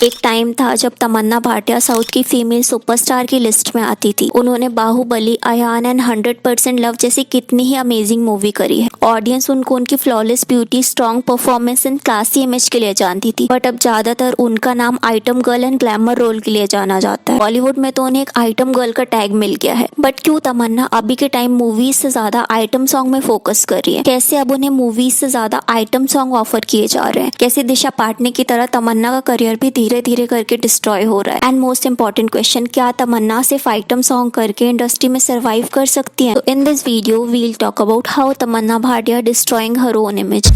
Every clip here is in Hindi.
एक टाइम था जब तमन्ना भाटिया साउथ की फीमेल सुपरस्टार की लिस्ट में आती थी। उन्होंने बाहुबली, अयान एंड 100% लव जैसी कितनी ही अमेजिंग मूवी करी है। ऑडियंस उनको उनकी flawless beauty, strong performance and classy image के लिए जानती थी, बट अब ज्यादातर उनका नाम item girl and glamour role के लिए जाना जाता है। बॉलीवुड में तो उन्हें एक आइटम गर्ल का टैग मिल गया है, बट क्यों तमन्ना अभी के टाइम मूवीज से ज्यादा आइटम सॉन्ग में फोकस कर रही है? कैसे अब उन्हें मूवीज से ज्यादा आइटम सॉन्ग ऑफर किए जा रहे हैं? कैसे दिशा पाटनी की तरह तमन्ना का करियर भी धीरे धीरे करके डिस्ट्रॉय हो रहा है? एंड मोस्ट इंपॉर्टेंट क्वेश्चन, क्या तमन्ना सिर्फ आइटम सॉन्ग करके इंडस्ट्री में सर्वाइव कर सकती है? तो in this video will talk about how Tamannaah Bhatia destroying her own image.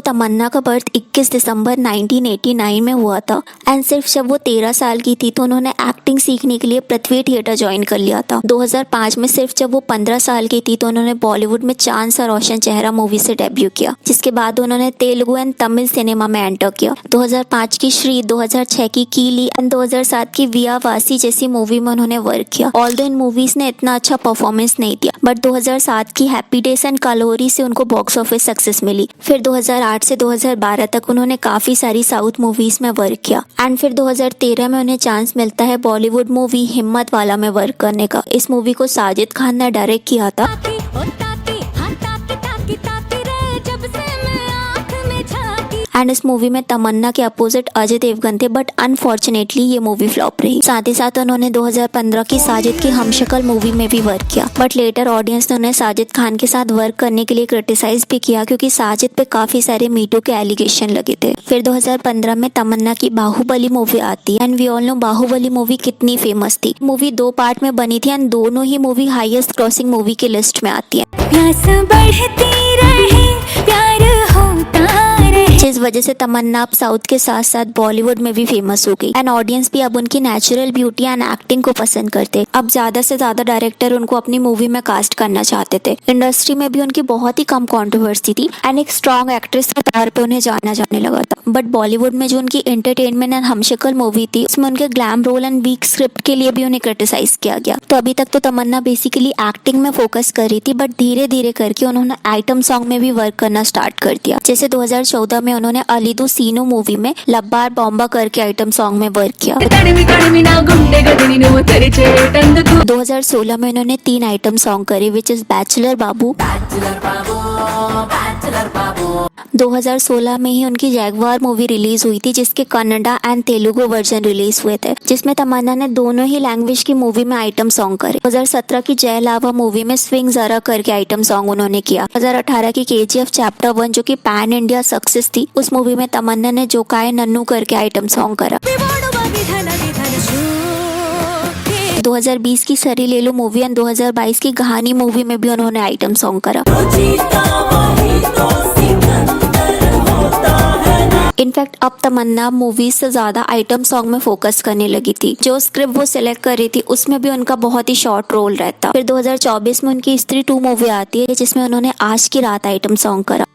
Tamannaah का बर्थ 21 दिसंबर 1989 में हुआ था एंड सिर्फ जब वो 13 साल की थी तो उन्होंने एक्टिंग सीखने के लिए पृथ्वी थिएटर ज्वाइन कर लिया था। 2005 में सिर्फ जब वो 15 साल की थी तो उन्होंने बॉलीवुड में चांद सा रोशन चेहरा मूवी से डेब्यू किया, जिसके बाद उन्होंने तेलुगु एंड तमिल सिनेमा में एंटर किया। 2005 की श्री, 2006 की कीली एंड 2007 की विया वासी जैसी मूवी में उन्होंने वर्क किया। ऑल्दो इन मूवीज ने इतना अच्छा परफॉर्मेंस नहीं दिया, बट 2007 की हैप्पी डेज एंड कलोरी से उनको बॉक्स ऑफिस सक्सेस मिली। फिर 2008 से 2012 तक उन्होंने काफी सारी साउथ मूवीज में वर्क किया एंड फिर 2013 में उन्हें चांस मिलता है बॉलीवुड मूवी हिम्मत वाला में वर्क करने का। इस मूवी को साजिद खान ने डायरेक्ट किया था एंड इस मूवी में तमन्ना के अपोजिट अजय देवगन थे, बट अनफॉर्चुनेटली ये मूवी फ्लॉप रही। साथ ही साथ उन्होंने 2015 की साजिद की हमशक्ल मूवी में भी वर्क किया, बट लेटर ऑडियंस ने उन्हें साजिद खान के साथ वर्क करने के लिए क्रिटिसाइज भी किया क्योंकि साजिद पे काफी सारे मीटू के एलिगेशन लगे थे। फिर 2015 में तमन्ना की बाहुबली मूवी आती है and we all know Baahubali movie कितनी फेमस थी। मूवी 2 पार्ट में बनी थी एंड दोनों ही मूवी हाईएस्ट क्रॉसिंग मूवी की लिस्ट में आती है। जिस वजह से तमन्ना अब साउथ के साथ साथ बॉलीवुड में भी फेमस हो गई एंड ऑडियंस भी अब उनकी नेचुरल ब्यूटी एंड एक्टिंग को पसंद करते। अब ज्यादा से ज्यादा डायरेक्टर उनको अपनी मूवी में कास्ट करना चाहते थे। इंडस्ट्री में भी उनकी बहुत ही कम कंट्रोवर्सी थी एंड एक स्ट्रॉन्ग एक्ट्रेस के तौर पे उन्हें जाना जाने लगा था। बट बॉलीवुड में जो उनकी एंटरटेनमेंट एंड हमशक्ल मूवी थी उसमें उनके glam role and weak script के लिए भी उन्हें क्रिटिसाइज किया गया। तो अभी तक तो तमन्ना बेसिकली एक्टिंग में फोकस कर रही थी, बट धीरे धीरे करके उन्होंने आइटम सॉन्ग में भी वर्क करना स्टार्ट कर दिया। जैसे 2014 में उन्होंने अलीदू सीनो मूवी में लब्बार बॉम्बा करके आइटम सॉन्ग में वर्क किया। 2016 में उन्होंने 3 आइटम सॉन्ग करे विच इज बैचलर बाबू। 2016 में ही उनकी जैगवार मूवी रिलीज हुई थी जिसके Kannada and Telugu version release हुए थे, जिसमें तमन्ना ने दोनों ही लैंग्वेज की मूवी में आइटम सॉन्ग करे। 2017 की जय लावा मूवी में स्विंग जरा करके आइटम सॉन्ग उन्होंने किया। 2018 की KGF चैप्टर 1 जो कि पैन इंडिया सक्सेस थी, उस मूवी में तमन्ना ने जोकाए नन्नू करके आइटम सॉन्ग करा। 2020 की सरी ले लो मूवी एंड 2022 की कहानी मूवी में भी उन्होंने आइटम सॉन्ग करा। इनफैक्ट अब तमन्ना मूवीज से ज्यादा आइटम सॉन्ग में फोकस करने लगी थी। जो स्क्रिप्ट वो सिलेक्ट कर रही थी उसमें भी उनका बहुत ही शॉर्ट रोल रहता। फिर 2024 में उनकी स्त्री 2 मूवी आती है जिसमें उन्होंने आज की रात आइटम सॉन्ग करा।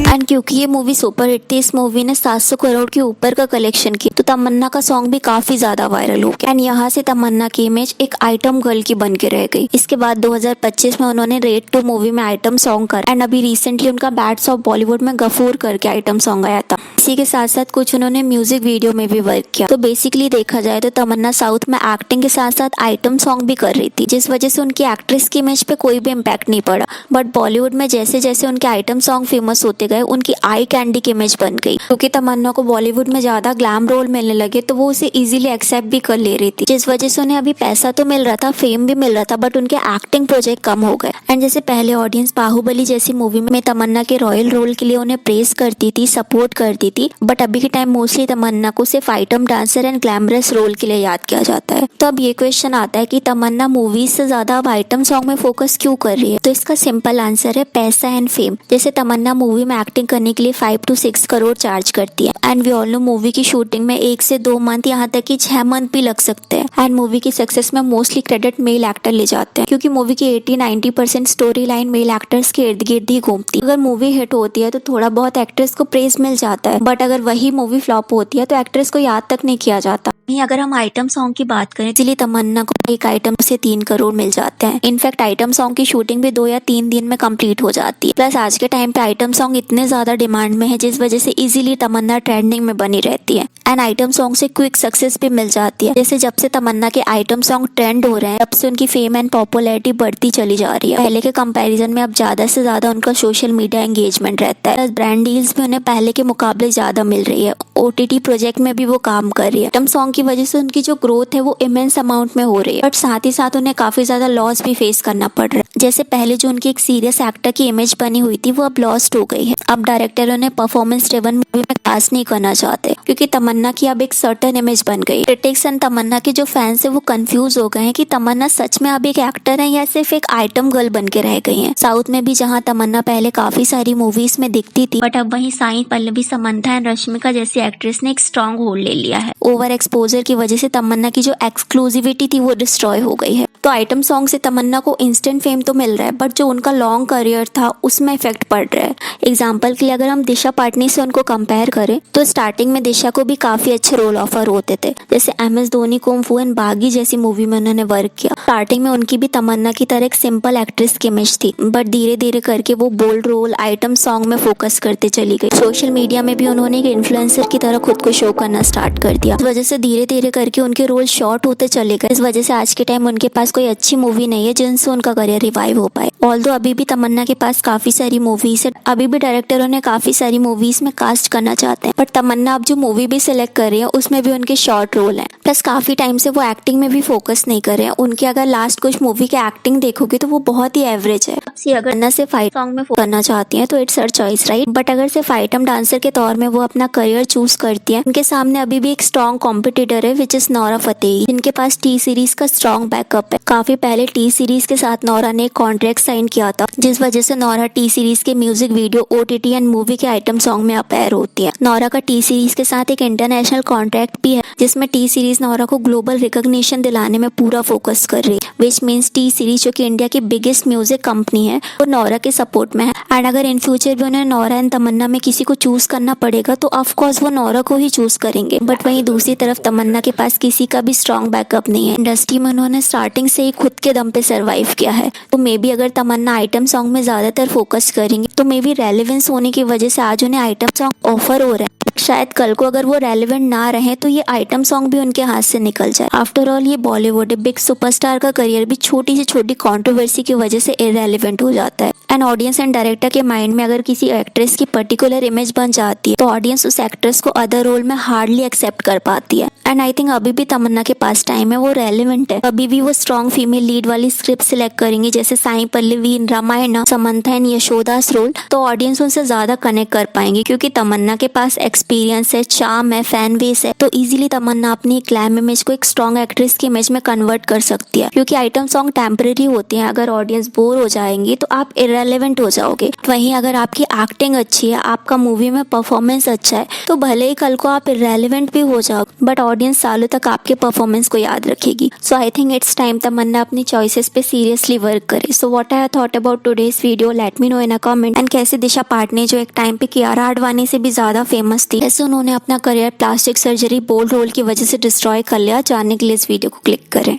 एंड क्योंकि ये मूवी सुपर हिट थी, इस मूवी ने 700 करोड़ के ऊपर का कलेक्शन किया, तो तमन्ना का सॉन्ग भी काफी ज्यादा वायरल हो गया एंड यहाँ से तमन्ना की इमेज एक आइटम गर्ल की बन के रह गई। इसके बाद 2025 में उन्होंने रेड 2 मूवी में आइटम सॉन्ग करा एंड अभी रिसेंटली उनका बैड्स ऑफ बॉलीवुड में गफूर करके आइटम सॉन्ग आया था। इसी के साथ साथ कुछ उन्होंने म्यूजिक वीडियो में भी वर्क किया। तो बेसिकली देखा जाए तो तमन्ना साउथ में एक्टिंग के साथ साथ आइटम सॉन्ग भी कर रही थी, जिस वजह से उनकी एक्ट्रेस की इमेज पे कोई भी इम्पैक्ट नहीं पड़ा। बट बॉलीवुड में जैसे जैसे उनके आइटम सॉन्ग फेमस होते गए उनकी आई कैंडी की इमेज बन गई, क्योंकि तमन्ना को बॉलीवुड में ज्यादा ग्लैम रोल मिलने लगे तो वो उसे इजीली एक्सेप्ट भी कर ले रही थी, जिस वजह से उन्हें अभी पैसा तो मिल रहा था, फेम भी मिल रहा था, बट उनके एक्टिंग प्रोजेक्ट कम हो गए। एंड जैसे पहले ऑडियंस बाहुबली जैसी मूवी में तमन्ना के रॉयल रोल के लिए उन्हें प्रेस करती थी, सपोर्ट करती थी, बट अभी के टाइम मोस्टली तमन्ना को सिर्फ item dancer and glamorous role के लिए याद किया जाता है। तो अब ये क्वेश्चन आता है कि तमन्ना मूवीज से ज्यादा अब आइटम सॉन्ग में फोकस क्यों कर रही है? तो इसका सिंपल आंसर है पैसा एंड फेम। जैसे तमन्ना मूवी में एक्टिंग करने के लिए 5 to 6 करोड़ चार्ज करती है and we all know movie की शूटिंग में 1 से 2 मंथ यहाँ तक कि 6 मंथ भी लग सकते हैं एंड मूवी की सक्सेस में मोस्टली क्रेडिट मेल एक्टर ले जाते हैं, क्योंकि मूवी की 80-90% स्टोरी लाइन मेल एक्टर्स के इर्द गिर्द ही घूमती है। अगर मूवी हिट होती है तो थोड़ा बहुत एक्ट्रेस को प्रेज मिल जाता है, बट अगर वही मूवी फ्लॉप होती है तो एक्ट्रेस को याद तक नहीं किया जाता। वहीं अगर हम आइटम सॉन्ग की बात करें, इसलिए तमन्ना को एक आइटम से 3 करोड़ मिल जाते हैं। इनफैक्ट आइटम सॉन्ग की शूटिंग भी 2 या 3 दिन में कंप्लीट हो जाती है। प्लस आज के टाइम पे आइटम सॉन्ग इतने ज्यादा डिमांड में है जिस वजह से इजीली तमन्ना ट्रेंडिंग में बनी रहती है एंड आइटम सॉन्ग से क्विक सक्सेस भी मिल जाती है। जैसे जब से तमन्ना के आइटम सॉन्ग ट्रेंड हो रहे हैं तब से उनकी फेम एंड पॉपुलैरिटी बढ़ती चली जा रही है। पहले के कंपैरिजन में अब ज्यादा से ज्यादा उनका सोशल मीडिया एंगेजमेंट रहता है। ब्रांड डील्स भी उन्हें पहले के मुकाबले ज्यादा मिल रही है। OTT प्रोजेक्ट में भी वो काम कर रही है। आइटम सॉन्ग की वजह से उनकी जो ग्रोथ है वो इमेंस अमाउंट में हो रही है, बट साथ ही साथ उन्हें काफी ज्यादा लॉस भी फेस करना पड़ रहा है। जैसे पहले जो उनकी एक सीरियस एक्टर की इमेज बनी हुई थी वो अब लॉस्ट हो गई है। अब डायरेक्टर उन्हें परफॉर्मेंस ड्रिवन मूवी में कास्ट नहीं करना चाहते क्योंकि तमन्ना की अब एक सर्टेन इमेज बन गई। क्रिटिक्स एंड तमन्ना के जो फैंस है वो कंफ्यूज हो गए हैं कि तमन्ना सच में अब एक एक्टर है या सिर्फ एक आइटम गर्ल बन के रह गई है। साउथ में भी जहाँ तमन्ना पहले काफी सारी मूवीज में दिखती थी, बट अब वहीं साई पल्लवी, समंथा एंड रश्मिका जैसी एक्ट्रेस ने एक स्ट्रॉन्ग होल्ड ले लिया है। ओवर एक्सपोजर की वजह से तमन्ना की जो एक्सक्लूसिविटी थी वो डिस्ट्रॉय हो गई है। तो आइटम सॉन्ग से तमन्ना को इंस्टेंट फेम तो मिल रहा है, बट जो उनका लॉन्ग करियर था उसमें इफेक्ट पड़ रहा है। एग्जाम्पल के लिए अगर हम दिशा पाटनी से उनको कंपेयर करें तो स्टार्टिंग में दिशा को भी काफी अच्छे रोल ऑफर होते थे। जैसे MS धोनी, कुंग फू एंड बागी जैसी मूवी में उन्होंने वर्क किया। स्टार्टिंग में उनकी भी तमन्ना की तरह एक सिंपल एक्ट्रेस की इमेज थी, बट धीरे धीरे करके वो बोल्ड रोल, आइटम सॉन्ग में फोकस करते चली गई। सोशल मीडिया में भी उन्होंने एक इन्फ्लुएंसर की तरह खुद को शो करना स्टार्ट कर दिया। इस वजह से धीरे धीरे करके उनके रोल शॉर्ट होते चले गए। इस वजह से आज के टाइम उनके पास कोई अच्छी मूवी नहीं है जिनसे उनका करियर रिवाइव हो पाए। ऑल्दो अभी भी तमन्ना के पास काफी सारी मूवीज है, अभी भी डायरेक्टर उन्हें काफी सारी मूवीज में कास्ट करना चाहते हैं, बट तमन्ना अब जो मूवी भी सिलेक्ट कर रही है उसमें भी उनके शॉर्ट रोल हैं। प्लस काफी टाइम से वो एक्टिंग में भी फोकस नहीं कर रहे हैं। उनके अगर लास्ट कुछ मूवी के एक्टिंग देखोगे तो वो बहुत ही एवरेज है। अगर न सिर्फ फाइट सॉन्ग में करना चाहती हैं तो it's her choice, right. But अगर सिर्फ आइटम डांसर के तौर में वो अपना करियर चूज करती है, उनके सामने अभी भी एक स्ट्रॉन्ग कॉम्पिटिटर है विच इज नोरा फतेही, जिनके पास टी सीरीज का स्ट्रॉन्ग बैकअप है। काफी पहले टी सीरीज के साथ नोरा ने एक कॉन्ट्रैक्ट साइन किया था, जिस वजह से नोरा टी सीरीज के music video, OTT and movie के आइटम सॉन्ग में अपेयर होती है। नोरा का टी सीरीज के साथ एक इंटरनेशनल कॉन्ट्रैक्ट भी है, जिसमें टी सीरीज नोरा को ग्लोबल रिकॉग्निशन दिलाने में पूरा फोकस कर रही है। विच मीन्स टी सीरीज जो कि इंडिया की बिगेस्ट म्यूजिक कंपनी है वो नोरा के सपोर्ट में है। एंड अगर इन फ्यूचर भी उन्हें नोरा एंड तमन्ना में किसी को चूज करना पड़ेगा तो ऑफ कोर्स वो नोरा को ही चूज करेंगे। बट वहीं दूसरी तरफ तमन्ना के पास किसी का भी स्ट्रॉन्ग बैकअप नहीं है। इंडस्ट्री में उन्होंने स्टार्टिंग से ही खुद के दम पे सरवाइव किया है। तो मे बी अगर तमन्ना आइटम सॉन्ग में ज्यादातर फोकस करेंगे तो मे बी रेलेवेंस होने की वजह से आज उन्हें आइटम सॉन्ग ऑफर हो रहे हैं। शायद कल को अगर वो रेलेवेंट ना रहे तो ये आइटम सॉन्ग भी उनके हाथ से निकल जाए। आफ्टर ऑल ये बॉलीवुड है, बिग सुपरस्टार का करियर भी छोटी से छोटी कंट्रोवर्सी की वजह से इररेलेवेंट हो जाता है। एंड ऑडियंस एंड डायरेक्टर के माइंड में अगर किसी एक्ट्रेस की पर्टिकुलर इमेज बन जाती है तो ऑडियंस उस एक्ट्रेस को अदर रोल में हार्डली एक्सेप्ट कर पाती है। एंड आई थिंक अभी भी तमन्ना के पास टाइम है, वो रेलेवेंट है। अभी भी वो स्ट्रॉन्ग फीमेल लीड वाली स्क्रिप्ट सिलेक्ट करेंगी, जैसे साई पल्लवी, रामायण, समंथा एंड यशोदास रोल, तो ऑडियंस उनसे ज्यादा कनेक्ट कर पाएंगे क्योंकि तमन्ना के पास एक्सपीरियंस है, चार्म है, फैन बेस है। तो इजीली तमन्ना अपनी ग्लैम इमेज को एक स्ट्रॉन्ग एक्ट्रेस की इमेज में कन्वर्ट कर सकती है। क्योंकि आइटम सॉन्ग टेम्परेरी होते हैं, अगर ऑडियंस बोर हो जाएंगी तो आप इररेलेवेंट हो जाओगे। वहीं अगर आपकी एक्टिंग अच्छी है, आपका मूवी में परफॉर्मेंस अच्छा है, तो भले ही कल को आप इररेलेवेंट भी हो जाओ बट ऑडियंस सालों तक आपके परफॉर्मेंस को याद रखेगी। सो आई थिंक इट्स टाइम तमन्ना अपनी चॉइसेस पे सीरियसली वर्क करे। So what I thought about today's video, let me know in a comment. And कैसे दिशा पाटनी जो एक टाइम पे कियारा आडवाणी से भी ज्यादा फेमस थी, ऐसे उन्होंने अपना career plastic surgery, bold role की वजह से डिस्ट्रॉय कर लिया, जानने के लिए इस वीडियो को क्लिक करें।